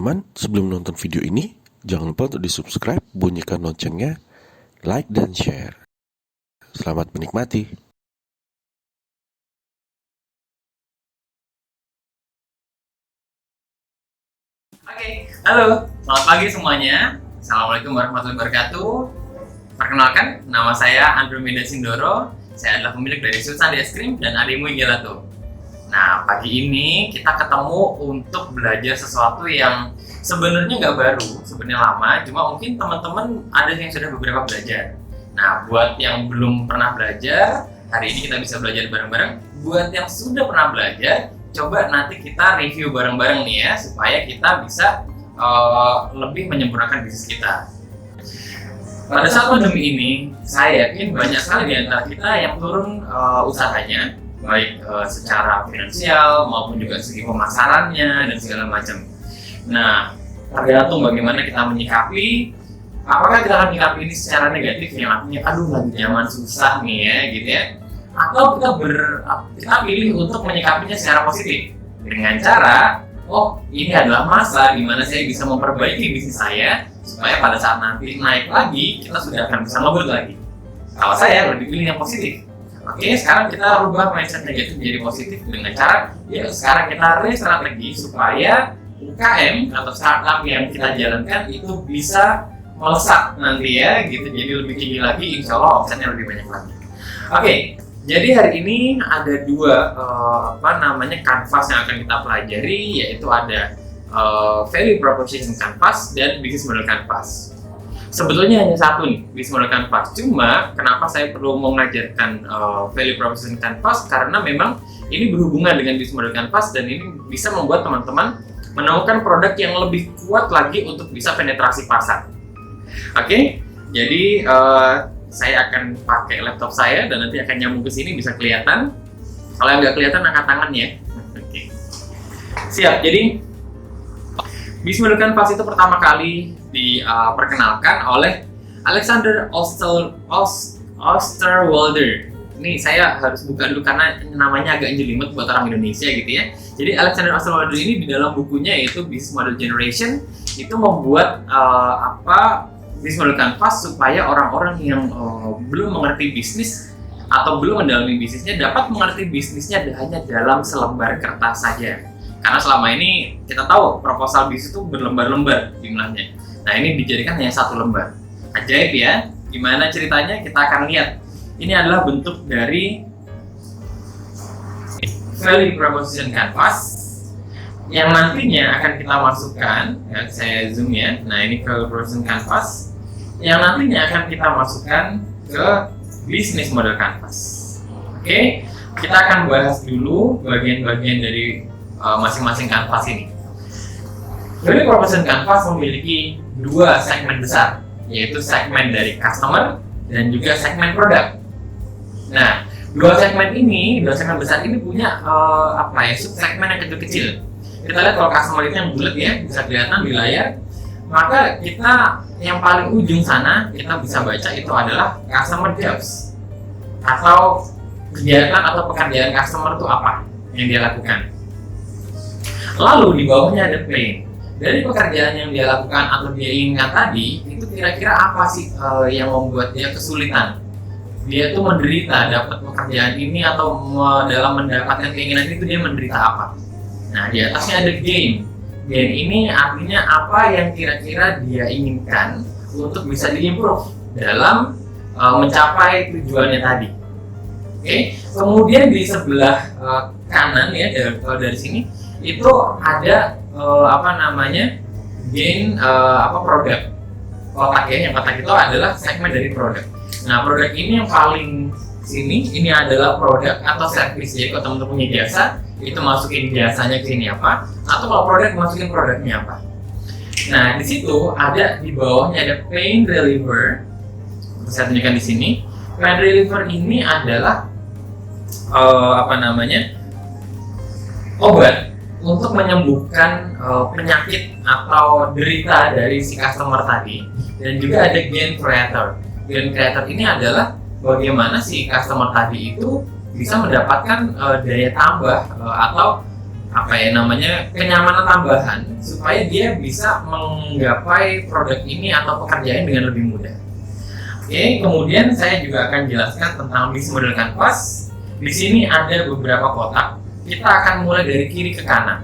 teman-teman, sebelum nonton video ini, jangan lupa untuk di-subscribe, bunyikan loncengnya, like dan share. Selamat menikmati. Oke, halo, selamat pagi semuanya. Assalamualaikum warahmatullahi wabarakatuh. Perkenalkan, nama saya Andrew Minda Sindoro. Saya adalah pemilik dari Susandi Es Krim dan Ademui Gelato. Nah, pagi ini kita ketemu untuk belajar sesuatu yang sebenarnya nggak baru, sebenarnya lama. Cuma mungkin teman-teman ada yang sudah beberapa belajar. Nah, buat yang belum pernah belajar, hari ini kita bisa belajar bareng-bareng. Buat yang sudah pernah belajar, coba nanti kita review bareng-bareng nih ya, supaya kita bisa lebih menyempurnakan bisnis kita. Pada saat pandemi ini, saya yakin banyak sekali di antara kita yang turun usahanya, baik secara finansial maupun juga segi pemasarannya dan segala macam. Nah, tergantung bagaimana kita menyikapi. Apakah kita akan menyikapi ini secara negatif, yang artinya aduh lagi zaman susah nih ya gitu ya, atau kita pilih untuk menyikapinya secara positif dengan cara ini adalah masa di mana saya bisa memperbaiki bisnis saya supaya pada saat nanti naik lagi kita sudah akan bisa ngebut lagi. Kalau saya lebih pilih yang positif. Oke, sekarang kita rubah mindset negatif menjadi positif dengan cara sekarang kita re-strategi supaya UKM atau startup yang kita jalankan itu bisa melesat nanti ya gitu, jadi lebih tinggi lagi, insya Allah omsetnya lebih banyak lagi. Oke, jadi hari ini ada dua canvas yang akan kita pelajari, yaitu ada value proposition canvas dan business model canvas. Sebetulnya hanya satu nih, business model canvas. Cuma kenapa saya perlu mengajarkan value proposition canvas, karena memang ini berhubungan dengan business model canvas dan ini bisa membuat teman-teman menemukan produk yang lebih kuat lagi untuk bisa penetrasi pasar. Oke, jadi saya akan pakai laptop saya dan nanti akan nyambung ke sini, bisa kelihatan. Kalau yang nggak kelihatan angkat tangan ya. Oke. Siap. Jadi business model canvas itu pertama kali diperkenalkan oleh Alexander Osterwalder. Ini saya harus buka dulu karena namanya agak jelimet buat orang Indonesia gitu ya. Jadi Alexander Osterwalder ini di dalam bukunya yaitu Business Model Generation itu membuat business model canvas supaya orang-orang yang belum mengerti bisnis atau belum mendalami bisnisnya dapat mengerti bisnisnya hanya dalam selembar kertas saja. Karena selama ini kita tahu proposal bisnis itu berlembar-lembar jumlahnya. Nah, ini dijadikan hanya satu lembar. Ajaib ya. Gimana ceritanya? Kita akan lihat. Ini adalah bentuk dari value proposition canvas yang nantinya akan kita masukkan, ya, saya zoom ya. Nah, ini value proposition canvas yang nantinya akan kita masukkan ke business model canvas. Oke, kita akan bahas dulu bagian-bagian dari masing-masing canvas ini. Value proposition canvas memiliki dua segmen besar, yaitu segmen dari customer dan juga segmen produk. Nah, dua segmen besar ini punya sub-segmen yang kecil-kecil. Kita lihat kalau customer itu yang bulat ya, bisa kelihatan di layar. Maka kita yang paling ujung sana kita bisa baca itu adalah customer jobs, atau kegiatan atau pekerjaan customer itu apa yang dia lakukan. Lalu di bawahnya ada pain. Dari pekerjaan yang dia lakukan atau dia inginkan tadi, itu kira-kira apa sih yang membuat dia kesulitan? Dia tuh menderita dapat pekerjaan ini atau dalam mendapatkan keinginan itu dia menderita apa? Nah, di atasnya ada gain. Gain ini artinya apa yang kira-kira dia inginkan untuk bisa diimprove dalam mencapai tujuannya tadi. Oke. Kemudian di sebelah kanan ya dari sini itu ada gain produk. Kotak ya, yang kotak itu adalah segmen dari produk. Nah, produk ini yang paling sini ini adalah produk atau service. Jadi kalau teman-teman punya jasa, itu masukin jasanya ke sini apa, atau kalau produk masukin produknya apa. Nah, di situ ada di bawahnya ada pain reliever. Saya tunjukkan di sini. Pain reliever ini adalah obat untuk menyembuhkan penyakit atau derita dari si customer tadi. Dan juga ada gain creator. Gain creator ini adalah bagaimana si customer tadi itu bisa mendapatkan daya tambah atau kenyamanan tambahan supaya dia bisa menggapai produk ini atau pekerjaan dengan lebih mudah. Oke, kemudian saya juga akan jelaskan tentang bisnis model kanvas. Di sini ada beberapa kotak. Kita akan mulai dari kiri ke kanan.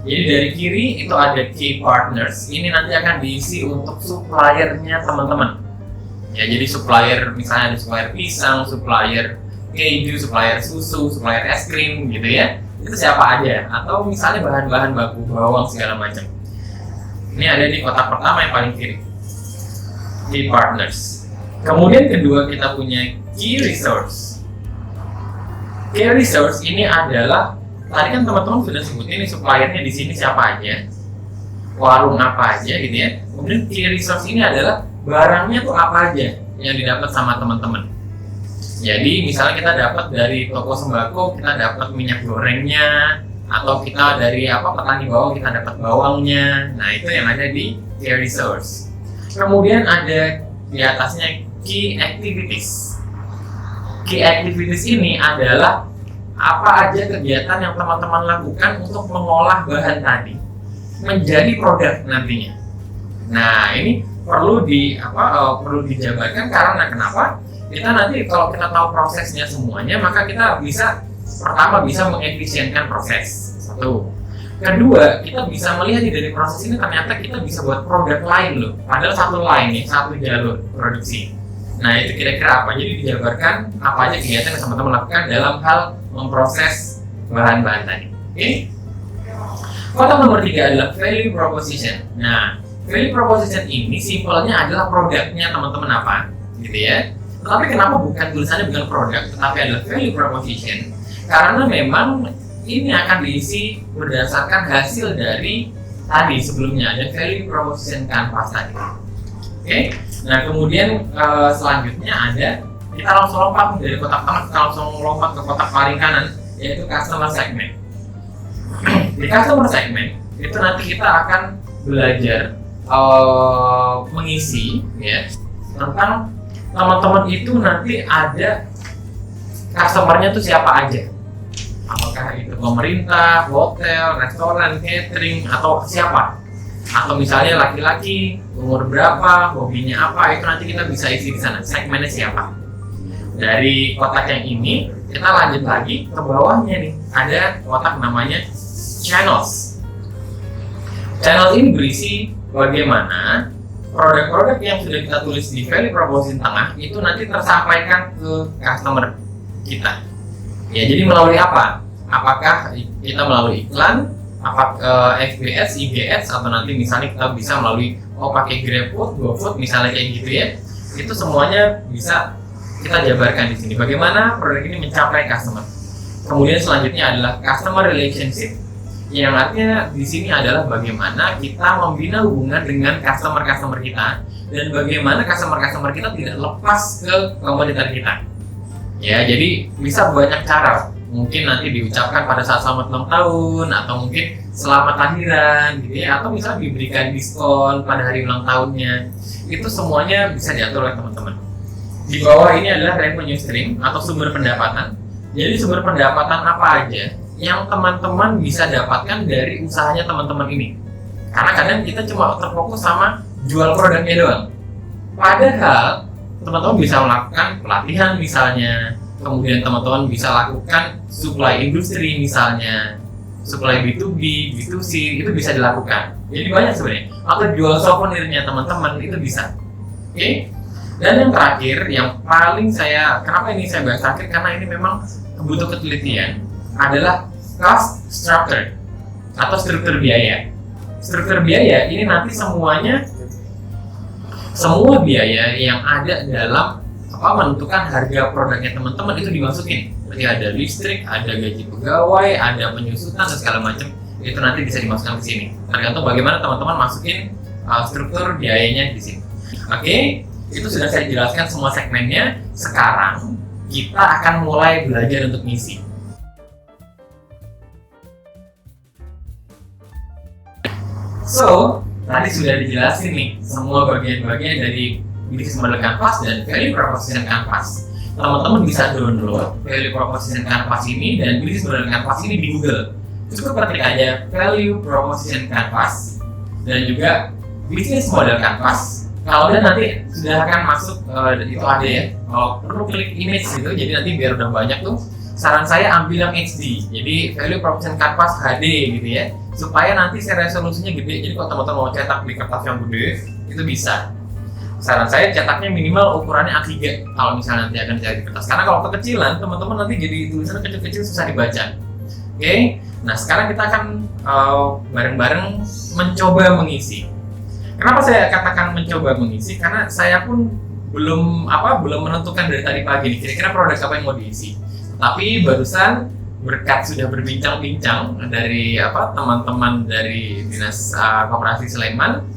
Jadi dari kiri itu ada key partners. Ini nanti akan diisi untuk suppliernya teman-teman. Ya, jadi supplier, misalnya ada supplier pisang, supplier keju, supplier susu, supplier es krim gitu ya. Itu siapa aja, atau misalnya bahan-bahan baku, bawang segala macam. Ini ada di kotak pertama yang paling kiri, key partners. Kemudian kedua kita punya key resource. Key resource ini adalah, tadi kan teman-teman sudah sebutin nih suppliernya di sini siapa aja, warung apa aja gitu ya. Kemudian key resource ini adalah barangnya tuh apa aja yang didapat sama teman-teman. Jadi misalnya kita dapat dari toko sembako, kita dapat minyak gorengnya, atau kita dari petani bawang, kita dapat bawangnya. Nah, itu yang ada di key resource. Kemudian ada di atasnya key activities. Key activities ini adalah apa aja kegiatan yang teman-teman lakukan untuk mengolah bahan tadi menjadi produk nantinya. Nah, ini perlu dijabarkan karena kenapa? Kita nanti kalau kita tahu prosesnya semuanya, maka kita bisa mengefisienkan proses. Satu. Kedua, kita bisa melihat dari proses ini ternyata kita bisa buat produk lain loh. Padahal satu line nih, satu jalur produksi. Nah, itu kira-kira apa? Jadi dijabarkan apa aja kegiatan yang teman-teman lakukan dalam hal memproses bahan-bahan tadi. Oke? Kotak nomor 3 adalah value proposition. Nah, value proposition ini simpelnya adalah produknya teman-teman apa, gitu ya. Tetapi kenapa tulisannya bukan produk, tetapi adalah value proposition? Karena memang ini akan diisi berdasarkan hasil dari tadi sebelumnya ada value proposition canvas tadi. Oke? Nah, kemudian selanjutnya ada, kita langsung lompat dari kotak tengah, kita langsung lompat ke kotak paling kanan, yaitu customer segment. Di customer segment itu nanti kita akan belajar mengisi ya tentang teman-teman itu nanti ada customernya tuh siapa aja, apakah itu pemerintah, hotel, restoran, catering, atau siapa, atau misalnya laki-laki, umur berapa, hobinya apa, itu nanti kita bisa isi di sana, segmennya siapa. Dari kotak yang ini kita lanjut lagi ke bawahnya nih, ada kotak namanya channels. Channel ini berisi bagaimana produk-produk yang sudah kita tulis di value proposition tengah itu nanti tersampaikan ke customer kita. Ya, jadi melalui apa? Apakah kita melalui iklan, FBS, IGS, atau nanti misalnya kita bisa melalui pakai GrabFood, GoFood misalnya kayak gitu ya. Itu semuanya bisa kita jabarkan di sini. Bagaimana produk ini mencapai customer. Kemudian selanjutnya adalah customer relationship, yang artinya di sini adalah bagaimana kita membina hubungan dengan customer kita dan bagaimana customer kita tidak lepas ke kompetitor kita. Ya, jadi bisa banyak cara. Mungkin nanti diucapkan pada saat selamat ulang tahun, atau mungkin selamat lahiran gitu ya, atau misalnya diberikan diskon pada hari ulang tahunnya. Itu semuanya bisa diatur oleh teman-teman. Di bawah ini adalah revenue stream atau sumber pendapatan. Jadi sumber pendapatan apa aja yang teman-teman bisa dapatkan dari usahanya teman-teman ini. Karena kadang kita cuma terfokus sama jual produknya doang. Padahal teman-teman bisa melakukan pelatihan misalnya, kemudian teman-teman bisa lakukan supply industri misalnya, supply B2B, B2C, itu bisa dilakukan. Jadi banyak sebenarnya. Atau jual souvenirnya teman-teman, itu bisa. Oke? Dan yang terakhir, yang paling kenapa ini saya bahas terakhir, karena ini memang butuh ketelitian, adalah cost structure atau struktur biaya. Struktur biaya ini nanti semua biaya yang ada dalam menentukan harga produknya teman-teman itu dimasukin. Berarti ada listrik, ada gaji pegawai, ada penyusutan dan segala macam, itu nanti bisa dimasukkan ke sini. Tergantung bagaimana teman-teman masukin struktur biayanya di sini. Oke, itu sudah saya jelaskan semua segmennya. Sekarang kita akan mulai belajar untuk ngisi. So, tadi sudah dijelasin nih semua bagian-bagian dari bisnis model canvas dan value proposition canvas. Teman-teman bisa download value proposition canvas ini dan bisnis model canvas ini di Google. cukup ketik aja value proposition canvas dan juga business model canvas. Kalau udah nanti sudah akan masuk itu ada ya. Kalau perlu klik image gitu, jadi nanti biar udah banyak tuh. Saran saya ambil yang HD, jadi value proposition canvas HD gitu ya, supaya nanti resolusinya gede. Jadi kalau teman-teman mau cetak di kertas yang gede itu bisa. Saran saya cetaknya minimal ukurannya A3 kalau misalnya nanti akan cetak di kertas. Karena kalau kekecilan teman-teman nanti jadi tulisannya kecil-kecil susah dibaca. Oke, nah sekarang kita akan bareng-bareng mencoba mengisi. Kenapa saya katakan mencoba mengisi? Karena saya pun belum menentukan dari tadi pagi nih kira-kira produk apa yang mau diisi. Tapi barusan berkat sudah berbincang-bincang dari teman-teman dari Dinas Koperasi Sleman,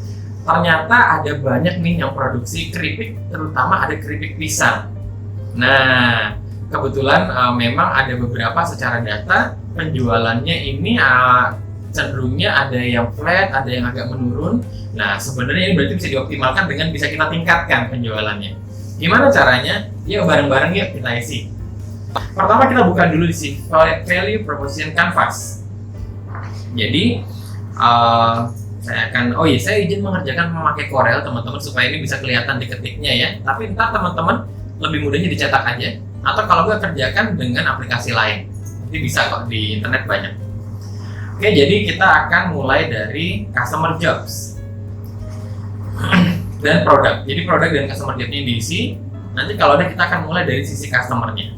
ternyata ada banyak nih yang produksi keripik, terutama ada keripik pisang. Nah, kebetulan memang ada beberapa secara data penjualannya ini cenderungnya ada yang flat, ada yang agak menurun. Nah, sebenarnya ini berarti bisa dioptimalkan dengan bisa kita tingkatkan penjualannya. Gimana caranya? Yuk bareng-bareng yuk kita isi. Pertama kita buka dulu di sini value proposition canvas. Jadi saya izin mengerjakan memakai Corel teman-teman supaya ini bisa kelihatan di ketiknya ya. Tapi ntar teman-teman lebih mudahnya dicetak aja, atau kalau nggak kerjakan dengan aplikasi lain. Nanti bisa kok di internet banyak. Oke, jadi kita akan mulai dari customer jobs dan produk. Jadi produk dan customer jobnya diisi. Nanti kalau ada kita akan mulai dari sisi customernya.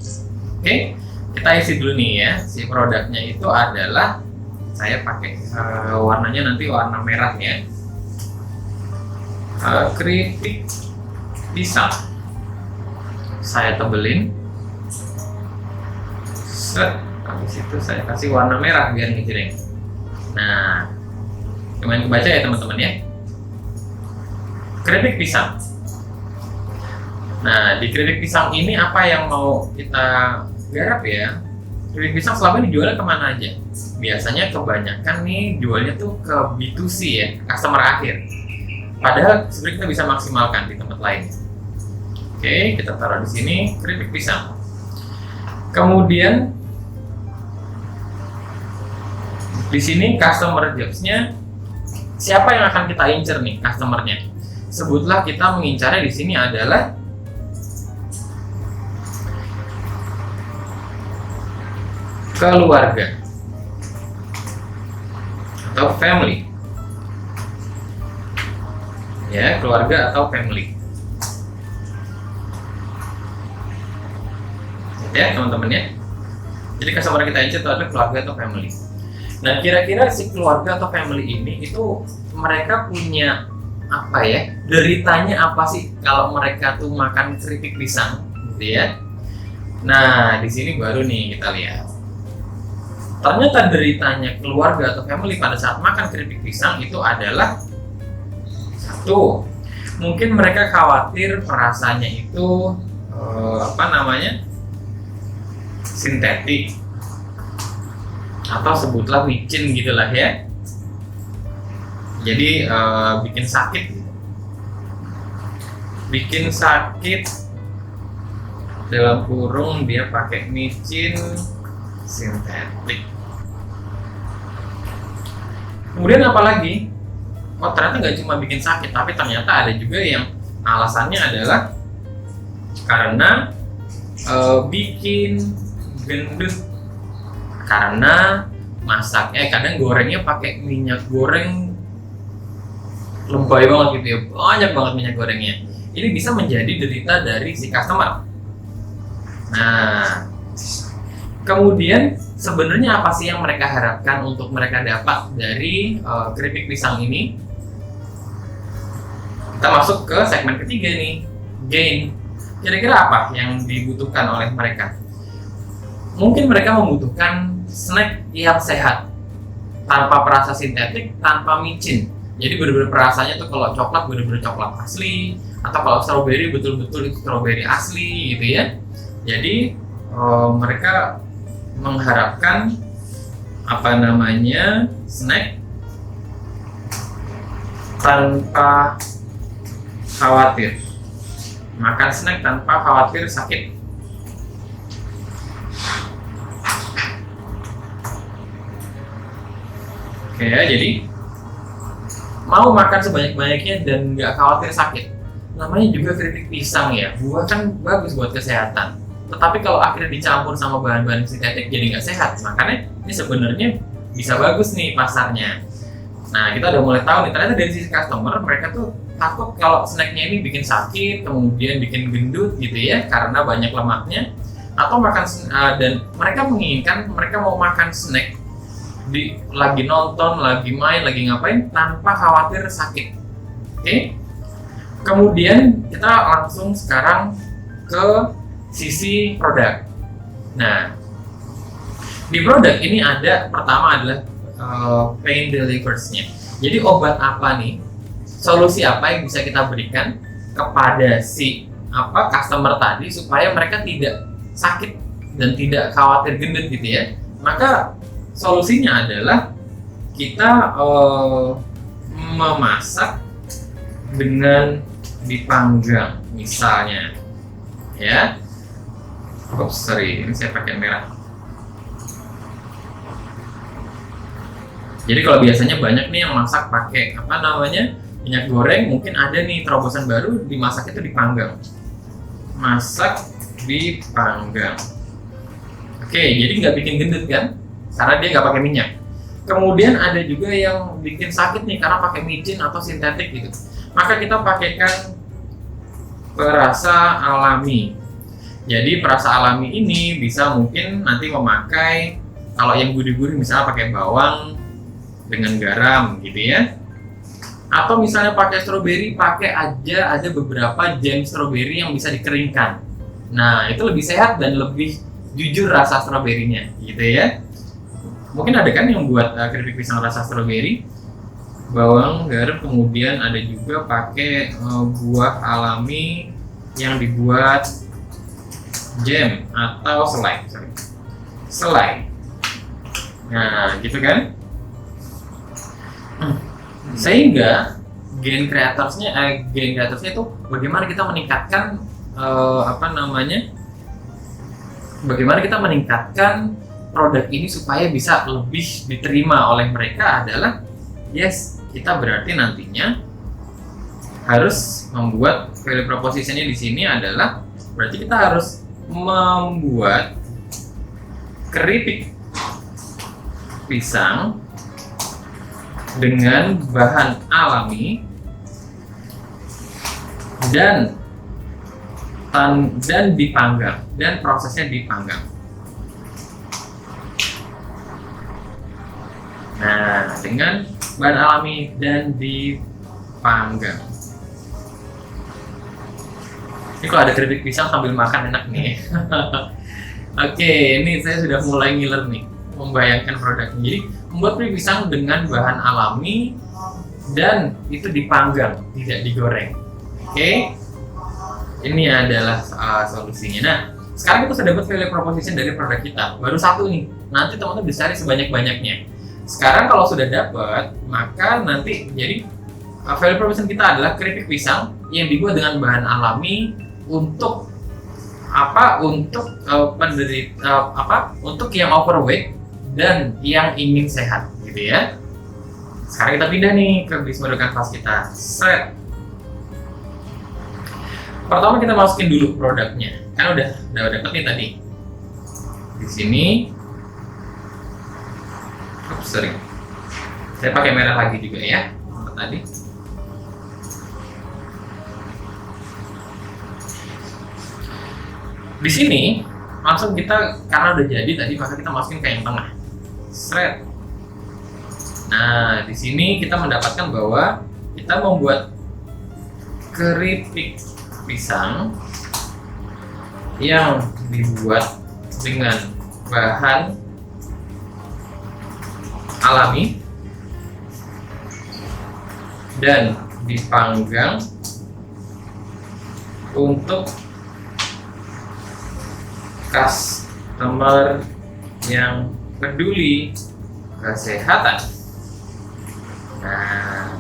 Oke, kita isi dulu nih ya. Si produknya itu adalah saya pakai warnanya nanti warna merah ya. Keripik pisang. Saya tebelin. Set. Habis itu saya kasih warna merah biar ngejreng. Nah, lumayan kebaca ya teman-teman ya. Keripik pisang. Nah, di keripik pisang ini apa yang mau kita garap ya? Keripik pisang selama ini jualnya kemana aja? Biasanya kebanyakan nih jualnya tuh ke B2C ya, customer akhir. Padahal sebenarnya kita bisa maksimalkan di tempat lain. Oke, kita taruh di sini keripik pisang. Kemudian di sini customer jobs-nya siapa yang akan kita incer nih customer-nya? Sebutlah kita mengincarnya di sini adalah keluarga atau family. Ya, keluarga atau family. Ya, teman-teman ya. Jadi customer kita incer itu adalah keluarga atau family. Nah, kira-kira si keluarga atau family ini itu mereka punya apa ya? Deritanya apa sih kalau mereka tuh makan keripik pisang, gitu ya? Nah, di sini baru nih kita lihat. Ternyata deritanya keluarga atau family pada saat makan keripik pisang itu adalah satu, mungkin mereka khawatir rasanya itu sintetik atau sebutlah micin gitulah ya. Jadi bikin sakit dalam kurung dia pakai micin sintetik. Kemudian apalagi? Oh, ternyata nggak cuma bikin sakit, tapi ternyata ada juga yang alasannya adalah karena bikin gendut, karena kadang gorengnya pakai minyak goreng lebay banget gitu ya, banyak banget minyak gorengnya. Ini bisa menjadi derita dari si customer. Nah, kemudian sebenarnya apa sih yang mereka harapkan untuk mereka dapat dari keripik pisang ini? Kita masuk ke segmen ketiga nih, gain. Kira-kira apa yang dibutuhkan oleh mereka? Mungkin mereka membutuhkan snack yang sehat, tanpa perasa sintetik, tanpa micin. Jadi benar-benar perasanya tuh kalau coklat benar-benar coklat asli, atau kalau strawberry betul-betul itu strawberry asli gitu ya. Jadi mereka mengharapkan snack tanpa khawatir, makan snack tanpa khawatir sakit. Oke ya, jadi mau makan sebanyak-banyaknya dan nggak khawatir sakit. Namanya juga keripik pisang ya, buah kan bagus buat kesehatan. Tetapi kalau akhirnya dicampur sama bahan-bahan sintetik jadi nggak sehat. Makanya ini sebenarnya bisa bagus nih pasarnya. Nah, kita udah mulai tahu nih, ternyata dari sisi customer, mereka tuh takut kalau snacknya ini bikin sakit, kemudian bikin gendut gitu ya, karena banyak lemaknya. Atau dan mereka menginginkan, mereka mau makan snack lagi nonton, lagi main, lagi ngapain tanpa khawatir sakit. Oke? Kemudian kita langsung sekarang ke sisi produk. Nah, di produk ini ada pertama adalah pain relievers-nya. Jadi obat apa nih? Solusi apa yang bisa kita berikan kepada si customer tadi supaya mereka tidak sakit dan tidak khawatir gendut gitu ya. Maka solusinya adalah kita memasak dengan dipanggang misalnya ya. Sorry, ini saya pakai merah. Jadi kalau biasanya banyak nih yang masak pakai minyak goreng, mungkin ada nih terobosan baru dimasak itu dipanggang. Masak dipanggang. Oke, jadi nggak bikin gendut kan? Karena dia nggak pakai minyak. Kemudian ada juga yang bikin sakit nih karena pakai micin atau sintetik gitu. Maka kita pakaikan perasa alami. Jadi perasa alami ini bisa mungkin nanti memakai, kalau yang gurih-gurih misalnya pakai bawang dengan garam gitu ya. Atau misalnya pakai stroberi, pakai aja ada beberapa jam stroberi yang bisa dikeringkan. Nah, itu lebih sehat dan lebih jujur rasa stroberinya gitu ya. Mungkin ada kan yang buat keripik pisang rasa stroberi, bawang, garam, kemudian ada juga pakai buah alami yang dibuat jam atau selai. Nah, gitu kan? Sehingga gain creatorsnya itu bagaimana kita meningkatkan bagaimana kita meningkatkan produk ini supaya bisa lebih diterima oleh mereka adalah kita berarti nantinya harus membuat value propositionnya di sini adalah berarti kita harus membuat keripik pisang dengan bahan alami dan dipanggang, dan prosesnya dipanggang. Nah, dengan bahan alami dan dipanggang. Ini kalau ada keripik pisang sambil makan enak nih. Oke, ini saya sudah mulai ngiler nih membayangkan produknya. Jadi membuat keripik pisang dengan bahan alami dan itu dipanggang, tidak digoreng. Oke, ini adalah solusinya. Nah, sekarang kita sudah dapat value proposition dari produk kita. Baru satu nih. Nanti teman-teman bisa cari sebanyak-banyaknya. Sekarang kalau sudah dapat, maka nanti jadi value proposition kita adalah keripik pisang yang dibuat dengan bahan alami untuk untuk yang overweight dan yang ingin sehat gitu ya. Sekarang kita pindah nih ke bisnis model kanvas kita. Set. Pertama kita masukin dulu produknya. Kan udah dapet nih tadi. Di sini. Sorry. Saya pakai merah lagi juga ya. Tadi. Di sini langsung kita, karena udah jadi tadi, maka kita masukin ke yang tengah. Seret. Nah, di sini kita mendapatkan bahwa kita membuat keripik pisang yang dibuat dengan bahan alami dan dipanggang untuk customer yang peduli kesehatan. Nah,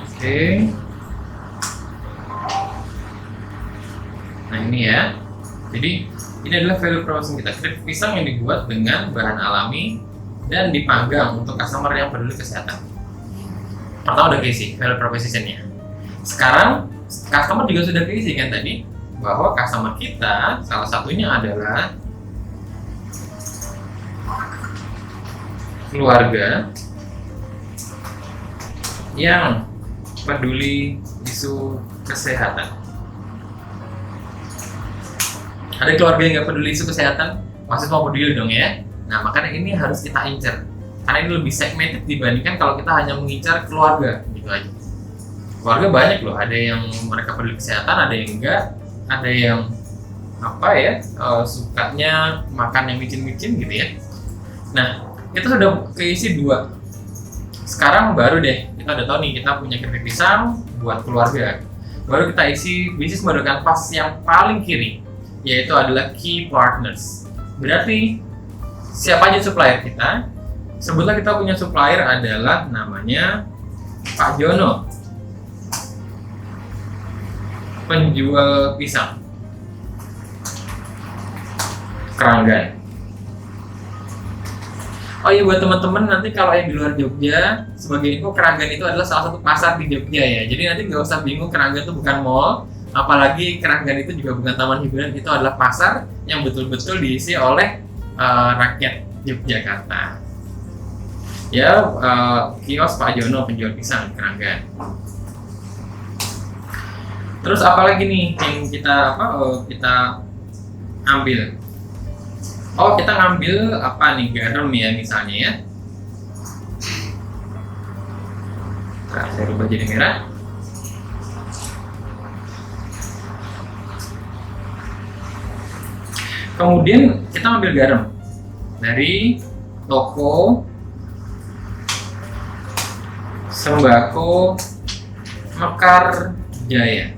oke. Ini ya. Jadi ini adalah value proposition kita. Keripik pisang yang dibuat dengan bahan alami dan dipanggang untuk customer yang peduli kesehatan. Pertama udah keisi value proposition-nya. Sekarang customer juga sudah keisi kan tadi, bahwa customer kita salah satunya adalah keluarga yang peduli isu kesehatan. Ada keluarga yang nggak peduli isu kesehatan, pasti mau peduli dong ya. Nah, makanya ini harus kita incer. Karena ini lebih segmented dibandingkan kalau kita hanya mengincar keluarga, gitu aja. Keluarga banyak loh, ada yang mereka peduli kesehatan, ada yang enggak, ada yang sukanya makan yang micin-micin gitu ya. Nah, kita sudah keisi 2. Sekarang baru deh, kita udah tahu nih kita punya keripik pisang buat keluarga. Baru kita isi bisnis model kanvas yang paling kiri, yaitu adalah key partners. Berarti siapa aja supplier kita? Sebutlah kita punya supplier adalah namanya Pak Jono, penjual pisang Keranggan. Oh iya, buat teman-teman nanti kalau yang di luar Jogja, sebagai info, Keranggan itu adalah salah satu pasar di Jogja ya. Jadi nanti nggak usah bingung, Keranggan itu bukan mall, apalagi Keranggan itu juga bukan taman hiburan, itu adalah pasar yang betul-betul diisi oleh rakyat Yogyakarta. Ya, kios Pak Jono penjual pisang Keranggan. Terus apa lagi nih yang kita ambil? Oh, kita ngambil apa nih, garam ya misalnya ya. Nah, saya rubah jadi merah. Kemudian kita ambil garam dari toko Sembako Mekar Jaya.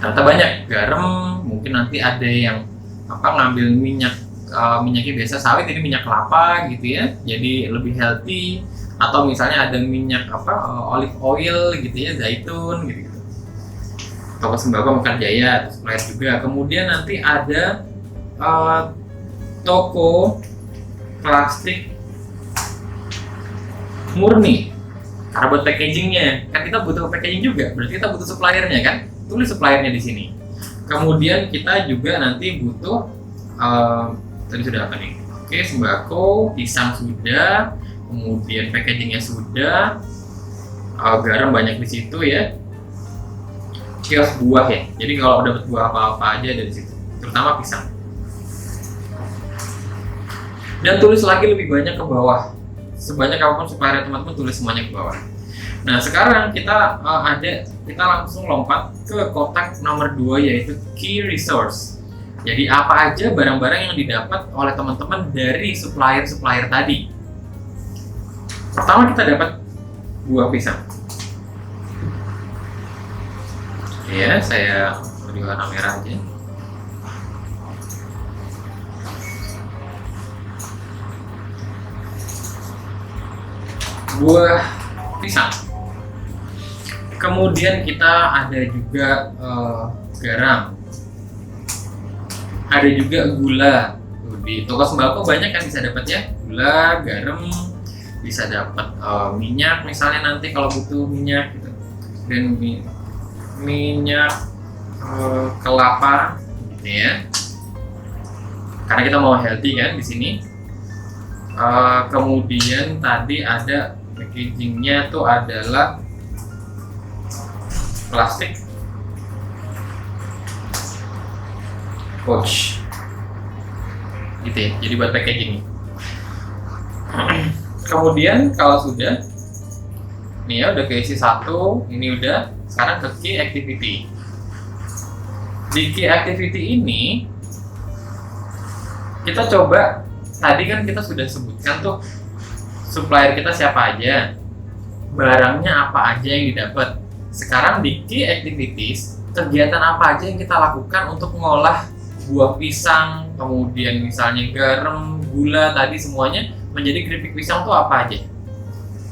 Ternyata banyak garam, mungkin nanti ada yang ngambil minyaknya biasa sawit, ini minyak kelapa gitu ya, jadi lebih healthy. Atau misalnya ada minyak olive oil gitu ya, zaitun gitu. Toko Sembako Mekar Jaya, supplier juga. Kemudian nanti ada toko plastik murni, karena buat packagingnya kan kita butuh packaging juga, berarti kita butuh suppliernya kan, tulis suppliernya di sini. Kemudian kita juga nanti butuh tadi sudah apa nih? Oke, sembako, pisang sudah, kemudian packagingnya sudah, garam banyak di situ ya. Kios buah ya, jadi kalau dapat buah apa-apa aja dari situ, terutama pisang. Dan tulis lagi lebih banyak ke bawah, sebanyak apapun supplier teman-teman, tulis semuanya ke bawah. Nah, sekarang kita langsung lompat ke kotak nomor 2, yaitu key resource. Jadi apa aja barang-barang yang didapat oleh teman-teman dari supplier tadi. Pertama kita dapat buah pisang. Ya, saya beri warna merah aja. Buah pisang. Kemudian kita ada juga garam. Ada juga gula. Di toko sembako banyak kan bisa dapat ya, gula, garam, bisa dapat minyak misalnya nanti kalau butuh minyak gitu. Dan minyak kelapa gitu ya. Karena kita mau healthy kan di sini. Kemudian tadi ada packagingnya tuh adalah plastik pouch gitu ya, jadi buat packaging. Kemudian kalau sudah nih ya, udah keisi 1, ini udah, sekarang ke key activity. Di key activity ini kita coba, tadi kan kita sudah sebutkan tuh supplier kita siapa aja, barangnya apa aja yang didapat. Sekarang di key activities, kegiatan apa aja yang kita lakukan untuk mengolah buah pisang, kemudian misalnya garam, gula tadi semuanya menjadi keripik pisang tuh apa aja.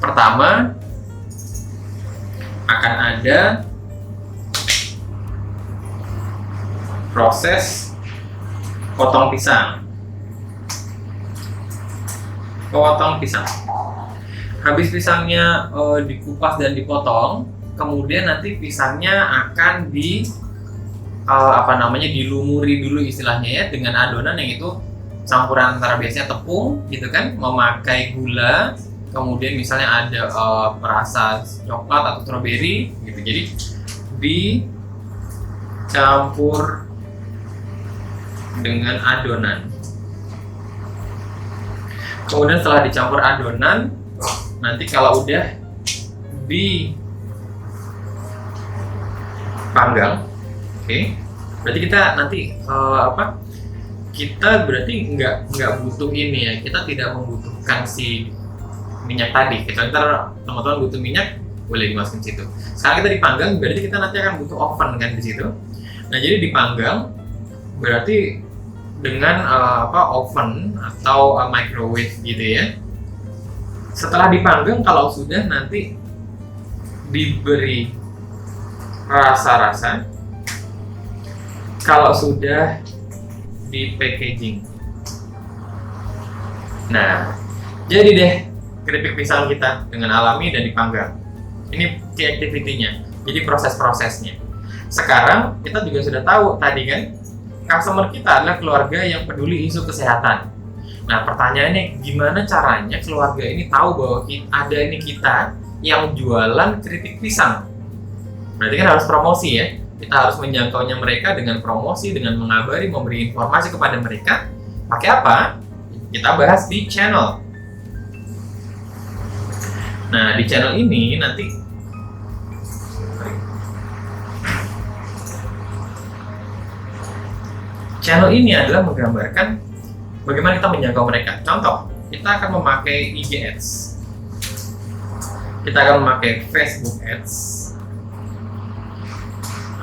Pertama, akan ada proses potong pisang. Potong pisang. Habis pisangnya dikupas dan dipotong, kemudian nanti pisangnya akan dilumuri dulu istilahnya ya, dengan adonan yang itu campuran antara biasanya tepung gitu kan, memakai gula, kemudian misalnya ada perasa coklat atau strawberry gitu. Jadi dicampur dengan adonan. Kemudian setelah dicampur adonan, nanti kalau udah dipanggang, oke, berarti kita nanti kita berarti nggak butuh ini ya, kita tidak membutuhkan si minyak tadi. Kita ntar teman-teman butuh minyak, boleh dimasukin situ. Sekarang kita dipanggang, berarti kita nanti akan butuh oven kan di situ. Nah, jadi dipanggang berarti dengan oven atau microwave gitu ya. Setelah dipanggang, kalau sudah nanti diberi rasa-rasa, kalau sudah di packaging. Nah, jadi deh keripik pisang kita dengan alami dan dipanggang. Ini key activity-nya, jadi proses-prosesnya. Sekarang kita juga sudah tahu tadi kan, customer kita adalah keluarga yang peduli isu kesehatan. Nah, pertanyaannya gimana caranya keluarga ini tahu bahwa ada ini kita yang jualan keripik pisang? Berarti kan harus promosi ya. Kita harus menjangkaunya mereka dengan promosi, dengan mengabari, memberi informasi kepada mereka. Pakai apa? Kita bahas di channel. Nah, di channel ini nanti channel ini adalah menggambarkan bagaimana kita menjangkau mereka. Contoh, kita akan memakai IG Ads, kita akan memakai Facebook Ads,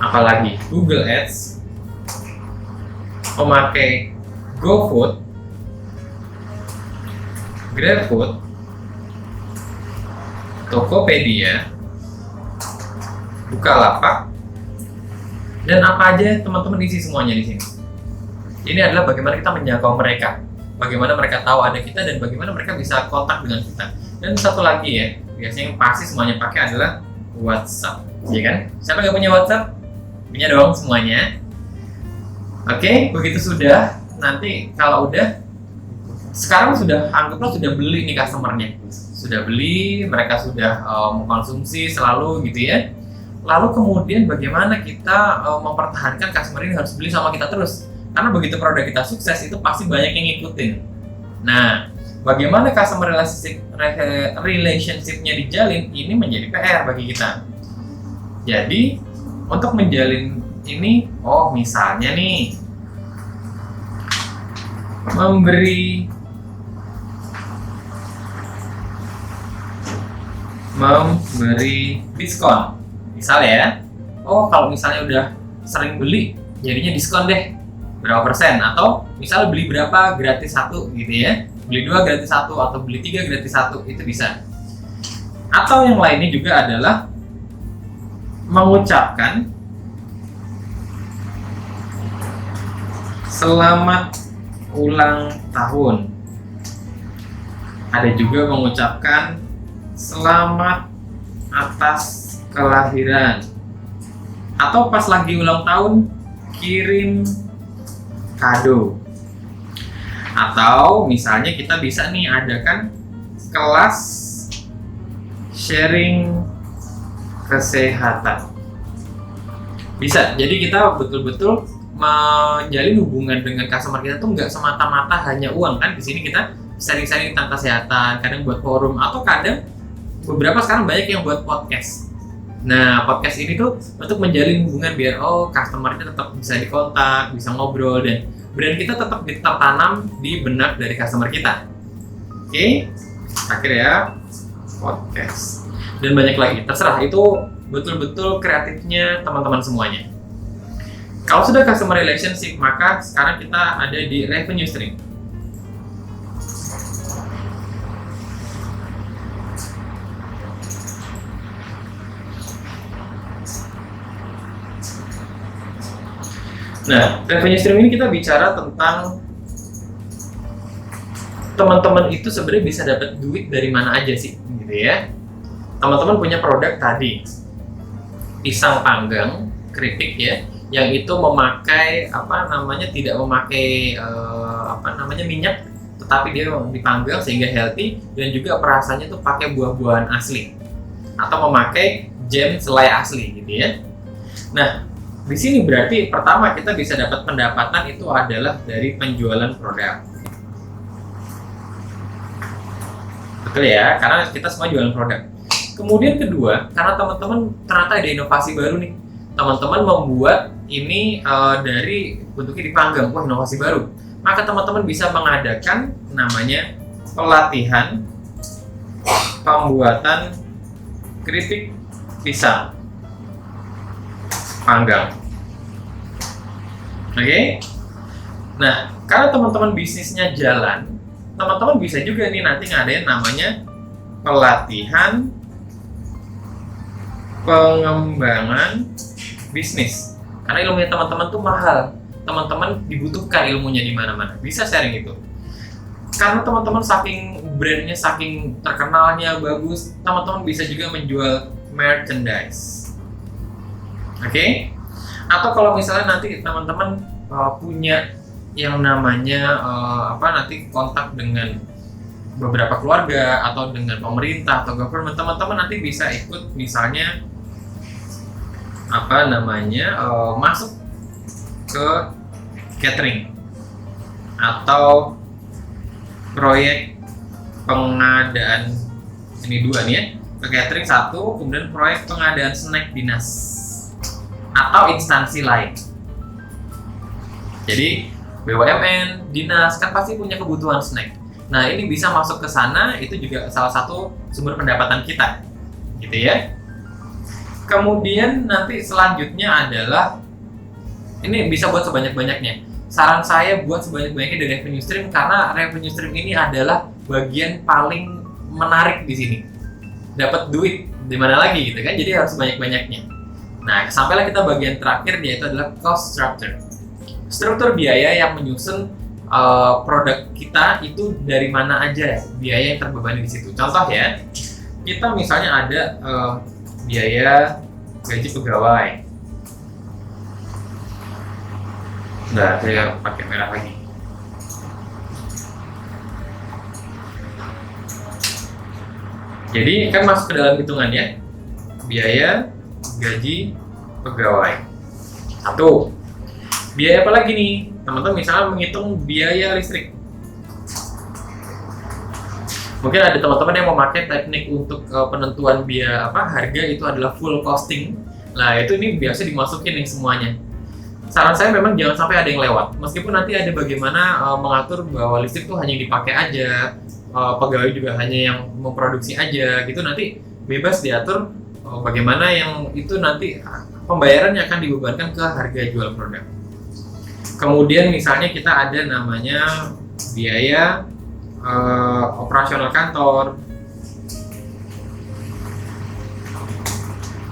apalagi Google Ads, memakai GoFood, GrabFood, Tokopedia, Bukalapak, dan apa aja teman-teman isi semuanya di sini. Ini adalah bagaimana kita menjangkau mereka, bagaimana mereka tahu ada kita, dan bagaimana mereka bisa kontak dengan kita. Dan satu lagi ya, biasanya yang pasti semuanya pakai adalah WhatsApp, ya kan? Siapa yang punya WhatsApp? Punya dong semuanya. Oke, begitu sudah. Nanti kalau udah, sekarang sudah anggaplah sudah beli nih customernya, sudah beli, mereka sudah mengkonsumsi selalu gitu ya. Lalu kemudian bagaimana kita mempertahankan customer ini harus beli sama kita terus? Karena begitu produk kita sukses, itu pasti banyak yang ngikutin. Nah, bagaimana customer relationship-nya dijalin, ini menjadi PR bagi kita. Jadi, untuk menjalin ini, misalnya nih, memberi diskon. Misal ya, kalau misalnya udah sering beli, jadinya diskon deh berapa persen, atau misal beli berapa gratis satu gitu ya, beli 2 gratis 1 atau beli 3 gratis 1, itu bisa. Atau yang lainnya juga adalah mengucapkan selamat ulang tahun. Ada juga mengucapkan selamat atas kelahiran. Atau pas lagi ulang tahun, kirim kado. Atau misalnya kita bisa nih adakan kelas sharing kesehatan. Bisa. Jadi kita betul-betul menjalin hubungan dengan customer kita tuh nggak semata-mata hanya uang kan. Di sini kita sharing-sharing tentang kesehatan, kadang buat forum, atau kadang beberapa sekarang banyak yang buat podcast. Nah, podcast ini tuh untuk menjalin hubungan biar customer-nya tetap bisa dikontak, bisa ngobrol, dan brand kita tetap tertanam di benak dari customer kita. Oke, akhir ya podcast. Dan banyak lagi, terserah, itu betul-betul kreatifnya teman-teman semuanya. Kalau sudah customer relationship, maka sekarang kita ada di revenue stream. Nah, revenue stream ini kita bicara tentang teman-teman itu sebenarnya bisa dapat duit dari mana aja sih, gitu ya. Teman-teman punya produk tadi, pisang panggang, keripik ya, yang itu memakai tidak memakai minyak, tetapi dia dipanggang sehingga healthy dan juga perasaannya tuh pakai buah-buahan asli atau memakai jam selai asli, gitu ya. Nah, di sini berarti pertama kita bisa dapat pendapatan itu adalah dari penjualan produk. Betul ya, karena kita semua jualan produk. Kemudian kedua, karena teman-teman ternyata ada inovasi baru nih. Teman-teman membuat ini dari bentuknya dipanggang, wah inovasi baru. Maka teman-teman bisa mengadakan namanya pelatihan pembuatan keripik pisang panggang. Oke? Nah, karena teman-teman bisnisnya jalan, teman-teman bisa juga nih nanti ngadain namanya pelatihan pengembangan bisnis. Karena ilmunya teman-teman tuh mahal, teman-teman dibutuhkan ilmunya di mana-mana. Bisa sharing itu. Karena teman-teman saking brandnya, saking terkenalnya bagus, teman-teman bisa juga menjual merchandise. Oke? Atau kalau misalnya nanti teman-teman punya yang namanya nanti kontak dengan beberapa keluarga atau dengan pemerintah atau government, teman-teman nanti bisa ikut misalnya masuk ke catering atau proyek pengadaan, ini dua nih ya, ke catering satu, kemudian proyek pengadaan snack dinas atau instansi lain. Jadi BUMN, dinas kan pasti punya kebutuhan snack. Nah, ini bisa masuk ke sana, itu juga salah satu sumber pendapatan kita, gitu ya. Kemudian nanti selanjutnya adalah ini bisa buat sebanyak-banyaknya. Saran saya buat sebanyak-banyaknya dari revenue stream, karena revenue stream ini adalah bagian paling menarik di sini. Dapat duit di mana lagi gitu kan? Jadi harus sebanyak-banyaknya. Nah, sampailah kita bagian terakhir, yaitu adalah cost structure. Struktur biaya yang menyusun produk kita itu dari mana aja biaya yang terbebani di situ. Contoh ya, kita misalnya ada biaya gaji pegawai. Nah, saya pakai merah lagi. Jadi kan masuk ke dalam hitungannya biaya gaji pegawai. Satu. Biaya apa lagi nih? Teman-teman misalnya menghitung biaya listrik. Mungkin ada teman-teman yang memakai teknik untuk penentuan biaya harga itu adalah full costing. Nah, itu ini biasa dimasukin nih semuanya. Saran saya memang jangan sampai ada yang lewat. Meskipun nanti ada bagaimana mengatur bahwa listrik tuh hanya dipakai aja, pegawai juga hanya yang memproduksi aja gitu, nanti bebas diatur bagaimana yang itu nanti pembayarannya akan dibebankan ke harga jual produk. Kemudian misalnya kita ada namanya biaya operasional kantor.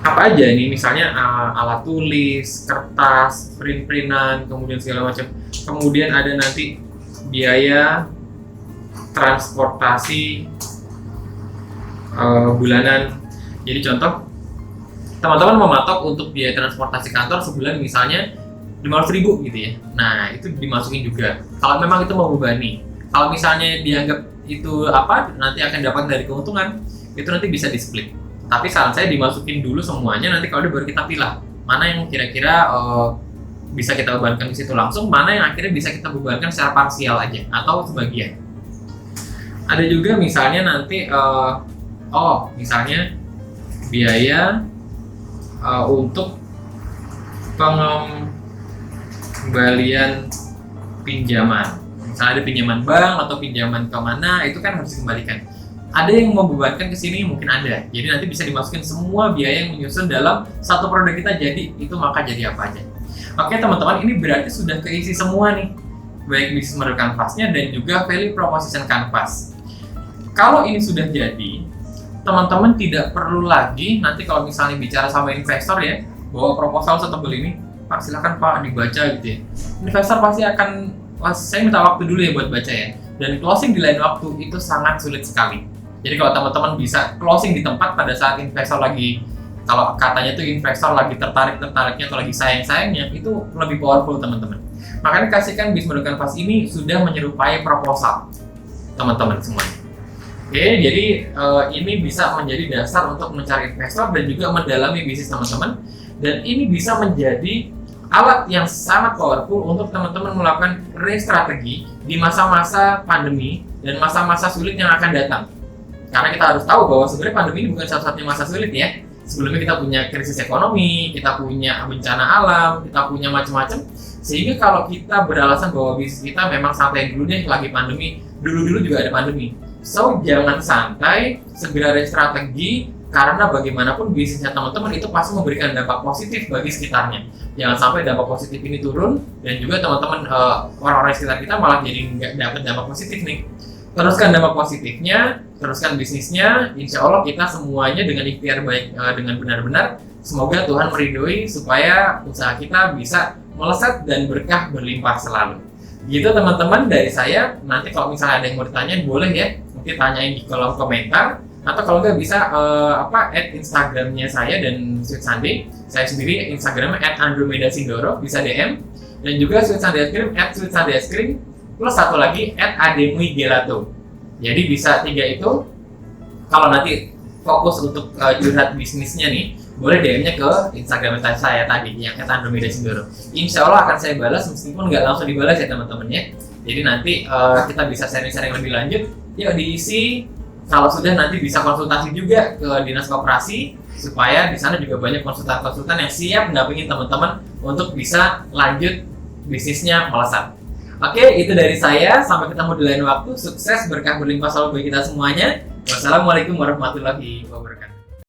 Apa aja ini? Misalnya alat tulis, kertas, print-printan, kemudian segala macam. Kemudian ada nanti biaya transportasi bulanan. Jadi contoh, teman-teman mematok untuk biaya transportasi kantor sebulan misalnya 500.000 gitu ya. Nah, itu dimasukin juga. Kalau memang itu membebani. Kalau misalnya dianggap itu nanti akan dapat dari keuntungan, itu nanti bisa di-split. Tapi saran saya dimasukin dulu semuanya, nanti kalau baru kita pilih mana yang kira-kira bisa kita bebankan di situ langsung, mana yang akhirnya bisa kita bebankan secara parsial aja atau sebagian. Ada juga misalnya nanti misalnya biaya untuk pengembalian pinjaman. Misalnya ada pinjaman bank atau pinjaman kemana, itu kan harus dikembalikan. Ada yang membebankan ke sini, mungkin ada. Jadi nanti bisa dimasukin semua biaya yang menyusun dalam satu produk kita, jadi itu maka jadi apa aja. Oke teman-teman, ini berarti sudah keisi semua nih, baik business model canvasnya dan juga value proposition canvas. Kalau ini sudah jadi, teman-teman tidak perlu lagi nanti kalau misalnya bicara sama investor ya, bawa proposal setebal ini, Pak silakan Pak dibaca gitu ya. Investor pasti akan, saya minta waktu dulu ya buat baca ya. Dan closing di lain waktu itu sangat sulit sekali. Jadi kalau teman-teman bisa closing di tempat pada saat investor lagi, kalau katanya tuh investor lagi tertarik-tertariknya atau lagi sayang-sayangnya, itu lebih powerful teman-teman. Makanya kasihkan bis mode kanvas ini sudah menyerupai proposal teman-teman semuanya. Oke, jadi ini bisa menjadi dasar untuk mencari investor dan juga mendalami bisnis teman-teman. Dan ini bisa menjadi alat yang sangat powerful untuk teman-teman melakukan re-strategi di masa-masa pandemi dan masa-masa sulit yang akan datang. Karena kita harus tahu bahwa sebenarnya pandemi ini bukan satu-satunya masa sulit ya. Sebelumnya kita punya krisis ekonomi, kita punya bencana alam, kita punya macam-macam. Sehingga kalau kita beralasan bahwa bisnis kita memang santai dulu deh, lagi pandemi, dulu-dulu juga ada pandemi. So, jangan santai, segera re-strategi, karena bagaimanapun bisnisnya teman-teman itu pasti memberikan dampak positif bagi sekitarnya. Jangan sampai dampak positif ini turun, dan juga teman-teman orang-orang sekitar kita malah jadi nggak dapat dampak positif nih. Teruskan dampak positifnya, teruskan bisnisnya, insya Allah kita semuanya dengan ikhtiar baik, dengan benar-benar, semoga Tuhan meridhoi supaya usaha kita bisa melesat dan berkah berlimpah selalu. Gitu teman-teman dari saya. Nanti kalau misalnya ada yang mau ditanyain boleh ya, mungkin tanyain di kolom komentar, atau kalau nggak bisa add Instagramnya saya dan Sweet Sunday. Saya sendiri Instagramnya @andromedasindoro, bisa DM, dan juga Sweet Sunday Ice Cream @sweetsundayicecream, plus satu lagi @ademuigelato. Jadi bisa 3 itu. Kalau nanti fokus untuk curhat bisnisnya nih, boleh DM-nya ke Instagram saya tadi yang @andromedasindoro. Insya Allah akan saya balas meskipun nggak langsung dibalas ya teman-teman ya. Jadi nanti kita bisa sharing-sharing lebih lanjut. Yuk diisi. Kalau sudah nanti bisa konsultasi juga ke Dinas Koperasi supaya di sana juga banyak konsultan-konsultan yang siap mendampingi teman-teman untuk bisa lanjut bisnisnya melesat. Oke, itu dari saya. Sampai ketemu di lain waktu. Sukses, berkah berlimpah selalu bagi kita semuanya. Wassalamualaikum warahmatullahi wabarakatuh.